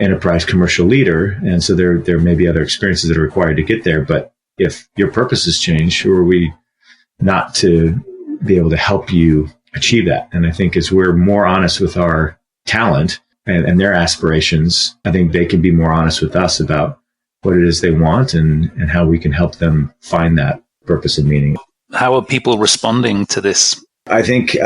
enterprise commercial leader. And so there may be other experiences that are required to get there. But if your purposes change, who are we not to be able to help you achieve that? And I think as we're more honest with our talent and their aspirations, I think they can be more honest with us about what it is they want and how we can help them find that purpose and meaning. How are people responding to this? I think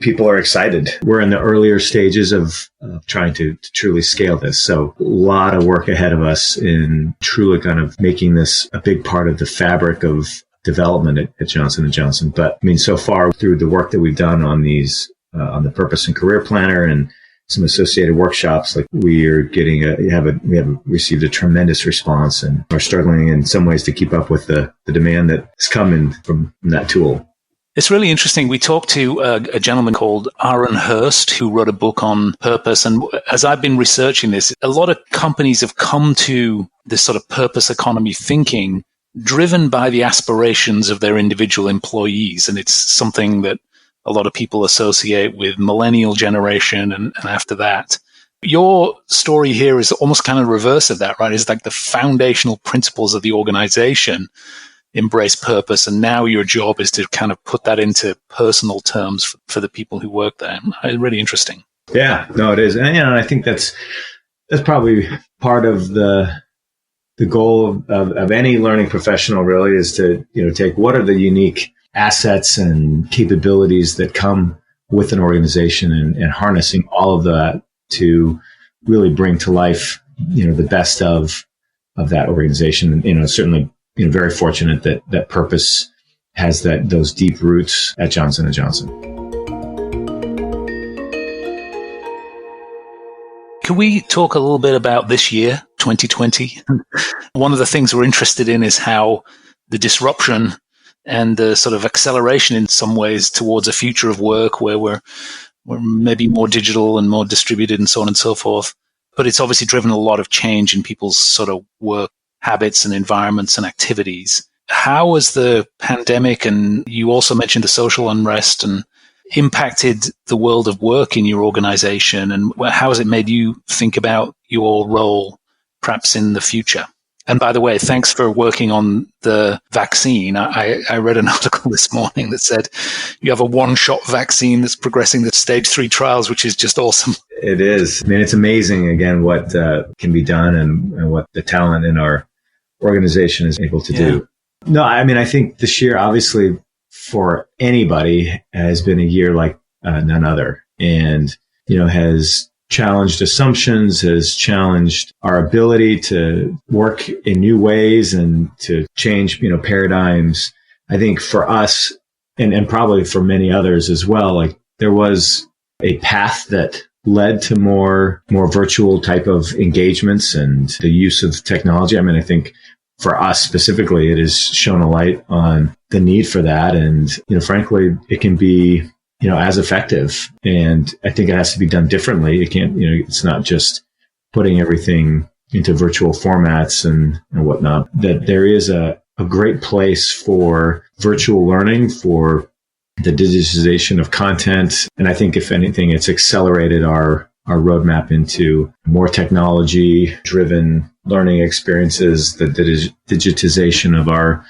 people are excited. We're in the earlier stages of trying to truly scale this. So a lot of work ahead of us in truly kind of making this a big part of the fabric of development at Johnson & Johnson. But I mean, so far through the work that we've done on these, on the Purpose and Career Planner and some associated workshops, like we are getting we have received a tremendous response and are struggling in some ways to keep up with the demand that is coming from that tool. It's really interesting. We talked to a gentleman called Aaron Hurst who wrote a book on purpose. And as I've been researching this, a lot of companies have come to this sort of purpose economy thinking driven by the aspirations of their individual employees. And it's something that a lot of people associate with millennial generation and after that. Your story here is almost kind of reverse of that, right? It's like the foundational principles of the organization embrace purpose, and now your job is to kind of put that into personal terms for the people who work there. It's really interesting. Yeah, no, it is. And I think that's probably part of the goal of any learning professional really is to, take what are the unique assets and capabilities that come with an organization and harnessing all of that to really bring to life, the best of that organization. And, certainly, very fortunate that purpose has those deep roots at Johnson & Johnson. Can we talk a little bit about this year, 2020? One of the things we're interested in is how the disruption and the sort of acceleration in some ways towards a future of work where we're maybe more digital and more distributed and so on and so forth. But it's obviously driven a lot of change in people's sort of work habits and environments and activities. How has the pandemic, and you also mentioned the social unrest, and impacted the world of work in your organization? And how has it made you think about your role perhaps in the future? And by the way, thanks for working on the vaccine. I read an article this morning that said you have a one-shot vaccine that's progressing to stage 3 trials, which is just awesome. It is. I mean, it's amazing, again, what can be done and what the talent in our organization is able to do. No, I mean, I think this year, obviously, for anybody has been a year like none other, and, has challenged assumptions, has challenged our ability to work in new ways and to change, paradigms. I think for us and probably for many others as well, like there was a path that led to more virtual type of engagements and the use of technology. I mean, I think for us specifically, it has shown a light on the need for that. And, frankly, it can be, as effective. And I think it has to be done differently. It can't, it's not just putting everything into virtual formats and whatnot. That there is a great place for virtual learning, for the digitization of content. And I think, if anything, it's accelerated our roadmap into more technology-driven learning experiences, the digitization of our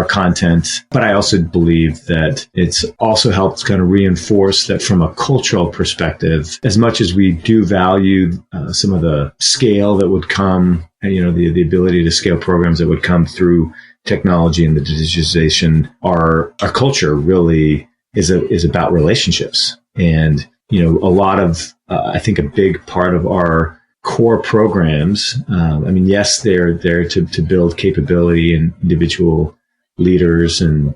content. But I also believe that it's also helped kind of reinforce that from a cultural perspective, as much as we do value some of the scale that would come, the ability to scale programs that would come through technology and the digitization, our culture really is about relationships. And, a lot of, I think a big part of our core programs, yes, they're there to build capability in individual leaders and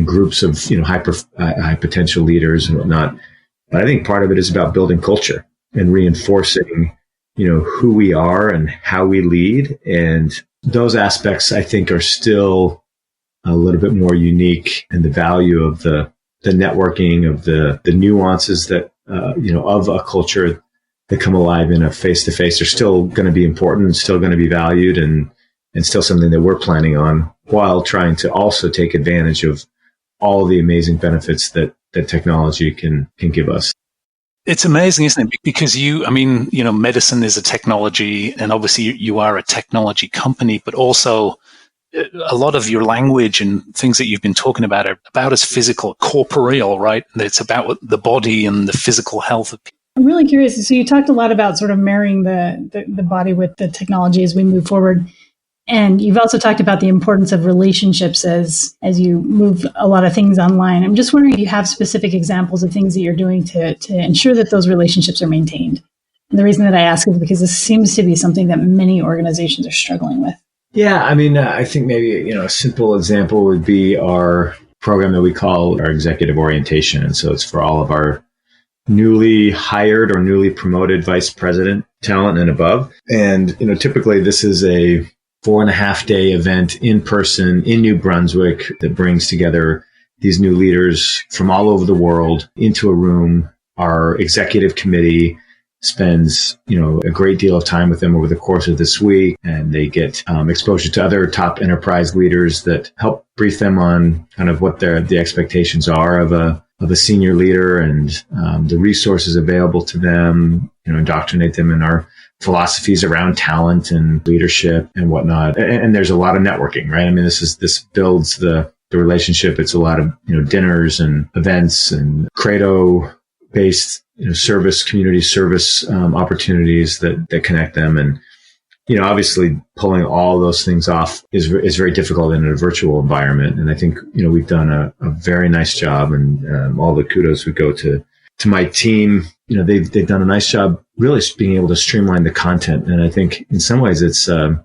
groups of, high potential leaders and whatnot. But I think part of it is about building culture and reinforcing, who we are and how we lead. And those aspects, I think, are still a little bit more unique, and the value of the networking, of the nuances that, of a culture that come alive in a face-to-face are still going to be important and still going to be valued and still something that we're planning on, while trying to also take advantage of all the amazing benefits that technology can give us. It's amazing, isn't it? Because medicine is a technology, and obviously you are a technology company, but also a lot of your language and things that you've been talking about are about as physical, corporeal, right? It's about the body and the physical health of people. I'm really curious. So you talked a lot about sort of marrying the body with the technology as we move forward. And you've also talked about the importance of relationships as you move a lot of things online. I'm just wondering if you have specific examples of things that you're doing to ensure that those relationships are maintained. And the reason that I ask is because this seems to be something that many organizations are struggling with. Yeah, I think maybe, a simple example would be our program that we call our executive orientation. And so it's for all of our newly hired or newly promoted vice president talent and above. And, typically this is a 4.5-day event in person in New Brunswick that brings together these new leaders from all over the world into a room. Our executive committee spends, a great deal of time with them over the course of this week, and they get exposure to other top enterprise leaders that help brief them on kind of what the expectations are of a senior leader and the resources available to them, indoctrinate them in our philosophies around talent and leadership and whatnot. And there's a lot of networking, right? This builds the relationship. It's a lot of, dinners and events and Credo based, community service opportunities that connect them. And, obviously pulling all those things off is very difficult in a virtual environment. And I think, we've done a very nice job, and all the kudos would go to my team. They've done a nice job really being able to streamline the content. And I think in some ways it's a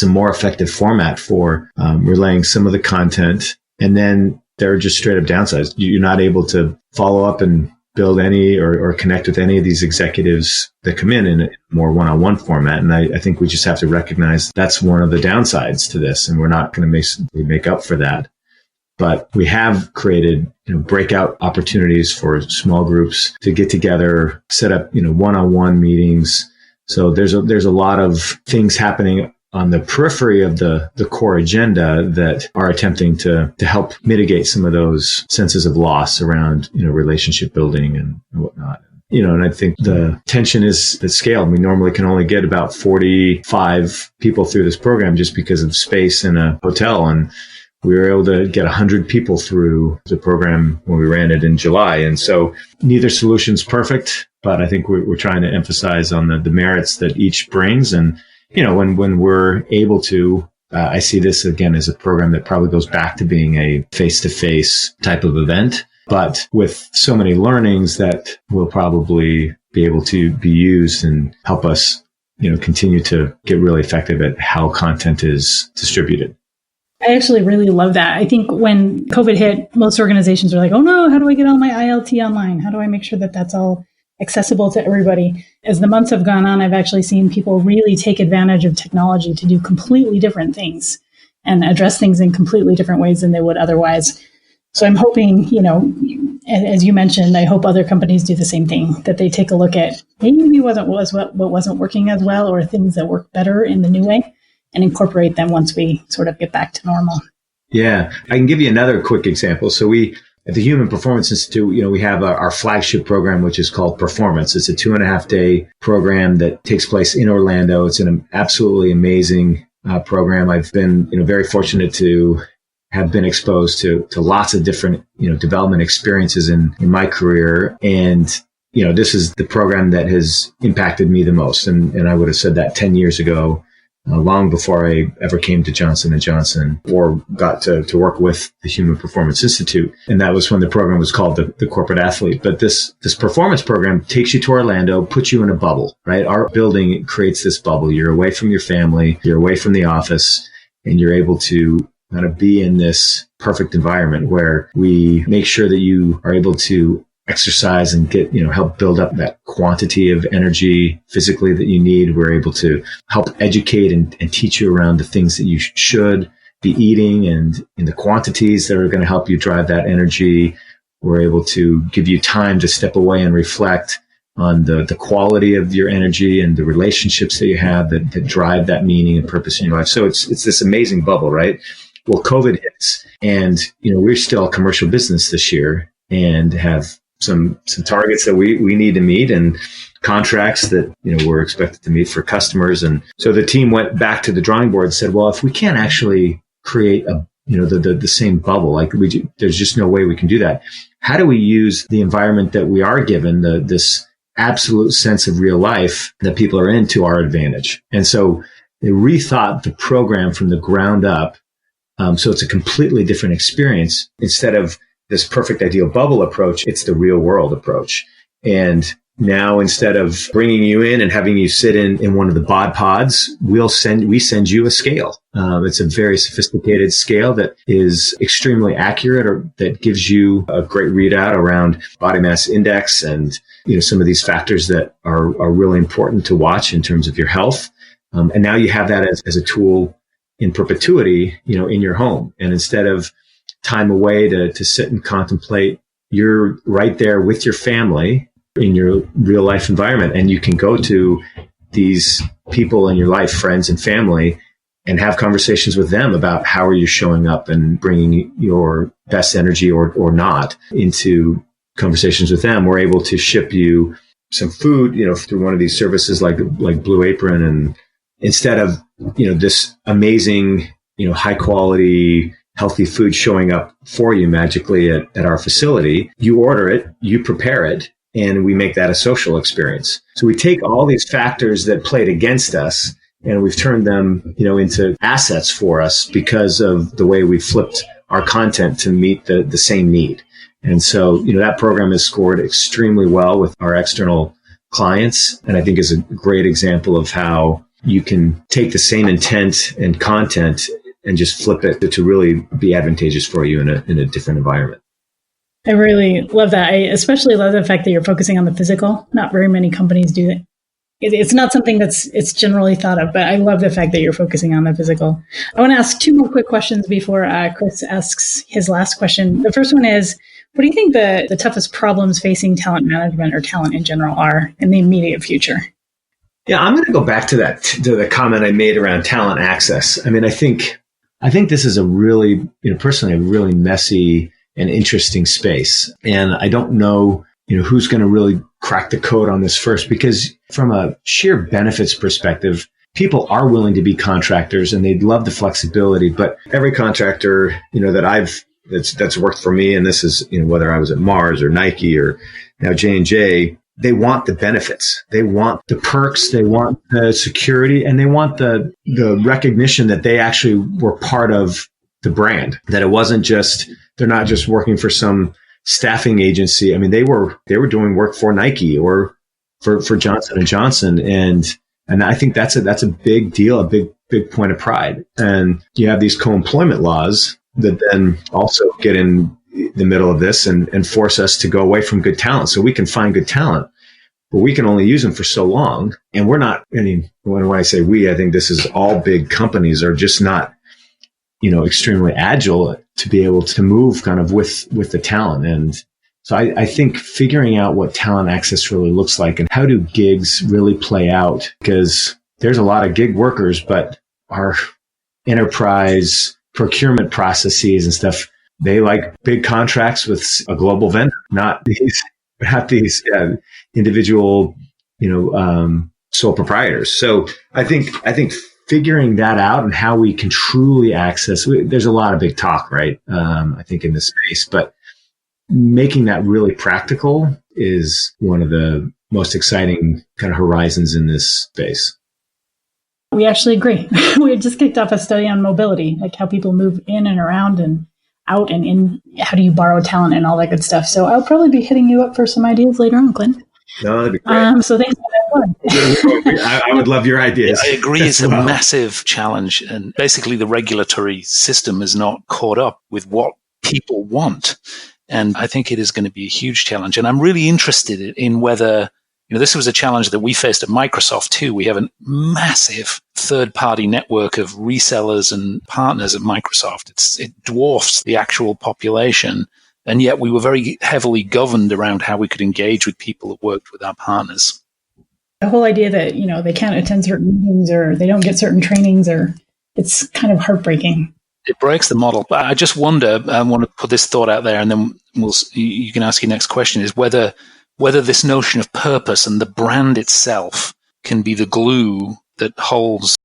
more effective format for relaying some of the content. And then there are just straight up downsides. You're not able to follow up and build any or connect with any of these executives that come in a more one-on-one format. And I think we just have to recognize that's one of the downsides to this. And we're not going to make up for that. But we have created, breakout opportunities for small groups to get together, set up, one-on-one meetings. So there's a lot of things happening on the periphery of the core agenda that are attempting to help mitigate some of those senses of loss around, relationship building and whatnot. And I think the tension is at scale. We normally can only get about 45 people through this program just because of space in a hotel. And we were able to get 100 people through the program when we ran it in July. And so neither solution's perfect, but I think we're trying to emphasize on the merits that each brings. And, when we're able to, I see this again as a program that probably goes back to being a face-to-face type of event, but with so many learnings that will probably be able to be used and help us, continue to get really effective at how content is distributed. I actually really love that. I think when COVID hit, most organizations were like, oh no, how do I get all my ILT online? How do I make sure that that's all accessible to everybody? As the months have gone on, I've actually seen people really take advantage of technology to do completely different things and address things in completely different ways than they would otherwise. So I'm hoping, as you mentioned, I hope other companies do the same thing, that they take a look at maybe what wasn't working as well or things that work better in the new way, and incorporate them once we sort of get back to normal. Yeah, I can give you another quick example. So we, at the Human Performance Institute, we have our flagship program, which is called Performance. It's a 2.5-day program that takes place in Orlando. It's an absolutely amazing program. I've been, very fortunate to have been exposed to lots of different, development experiences in my career. And, this is the program that has impacted me the most. And I would have said that 10 years ago. Long before I ever came to Johnson & Johnson or got to work with the Human Performance Institute. And that was when the program was called the Corporate Athlete. But this performance program takes you to Orlando, puts you in a bubble, right? Our building creates this bubble. You're away from your family, you're away from the office, and you're able to kind of be in this perfect environment where we make sure that you are able to exercise and get, help build up that quantity of energy physically that you need. We're able to help educate and teach you around the things that you should be eating and in the quantities that are going to help you drive that energy. We're able to give you time to step away and reflect on the quality of your energy and the relationships that you have that drive that meaning and purpose in your life. So it's this amazing bubble, right? Well, COVID hits and, we're still a commercial business this year and have some targets that we need to meet and contracts that, we're expected to meet for customers. And so the team went back to the drawing board and said, well, if we can't actually create the same bubble, there's just no way we can do that. How do we use the environment that we are given, this absolute sense of real life that people are in, to our advantage? And so they rethought the program from the ground up. So it's a completely different experience. Instead of this perfect ideal bubble approach, it's the real world approach. And now, instead of bringing you in and having you sit in one of the bod pods, we send you a scale. It's a very sophisticated scale that is extremely accurate, or that gives you a great readout around body mass index and, some of these factors that are really important to watch in terms of your health. And now you have that as a tool in perpetuity, in your home. And instead of time away to sit and contemplate, you're right there with your family in your real life environment. And you can go to these people in your life, friends and family, and have conversations with them about how are you showing up and bringing your best energy or not into conversations with them. We're able to ship you some food, through one of these services like Blue Apron. And instead of, this amazing, high quality, healthy food showing up for you magically at our facility, you order it, you prepare it, and we make that a social experience. So we take all these factors that played against us, and we've turned them, into assets for us because of the way we flipped our content to meet the same need. And so, that program has scored extremely well with our external clients, and I think is a great example of how you can take the same intent and content and just flip it to really be advantageous for you in a different environment. I really love that. I especially love the fact that you're focusing on the physical. Not very many companies do that. It's not something it's generally thought of, but I love the fact that you're focusing on the physical. I want to ask two more quick questions before Chris asks his last question. The first one is, what do you think the toughest problems facing talent management or talent in general are in the immediate future? Yeah, I'm going to go back to the comment I made around talent access. I mean, I think this is a really, personally, a really messy and interesting space. And I don't know, who's going to really crack the code on this first, because from a sheer benefits perspective, people are willing to be contractors and they'd love the flexibility. But every contractor, that's worked for me, and this is, whether I was at Mars or Nike or now J&J, they want the benefits. They want the perks. They want the security, and they want the recognition that they actually were part of the brand, that it wasn't just, they're not just working for some staffing agency. I mean, they were doing work for Nike or for Johnson & Johnson. And I think that's a big deal, a big point of pride. And you have these co-employment laws that then also get in the middle of this and force us to go away from good talent. So we can find good talent, but we can only use them for so long. And we're not, when I say we, I think this is all big companies are just not, extremely agile to be able to move kind of with the talent. And so I think figuring out what talent access really looks like and how do gigs really play out, because there's a lot of gig workers, but our enterprise procurement processes and stuff, they like big contracts with a global vendor, not these individual, sole proprietors. So I think figuring that out and how we can truly access, there's a lot of big talk, right? I think in this space, but making that really practical is one of the most exciting kind of horizons in this space. We actually agree. We had just kicked off a study on mobility, like how people move in and around and out and in, how do you borrow talent and all that good stuff. So I'll probably be hitting you up for some ideas later on, Clint. No, that'd be great. So thanks for that one. I would love your ideas. I agree. It's a massive challenge. And basically the regulatory system is not caught up with what people want. And I think it is going to be a huge challenge. And I'm really interested in whether, this was a challenge that we faced at Microsoft too. We have a massive third-party network of resellers and partners at Microsoft. It dwarfs the actual population. And yet we were very heavily governed around how we could engage with people that worked with our partners. The whole idea that, they can't attend certain meetings or they don't get certain trainings, or it's kind of heartbreaking. It breaks the model. But I just wonder, I want to put this thought out there, and then you can ask your next question, is whether this notion of purpose and the brand itself can be the glue that holds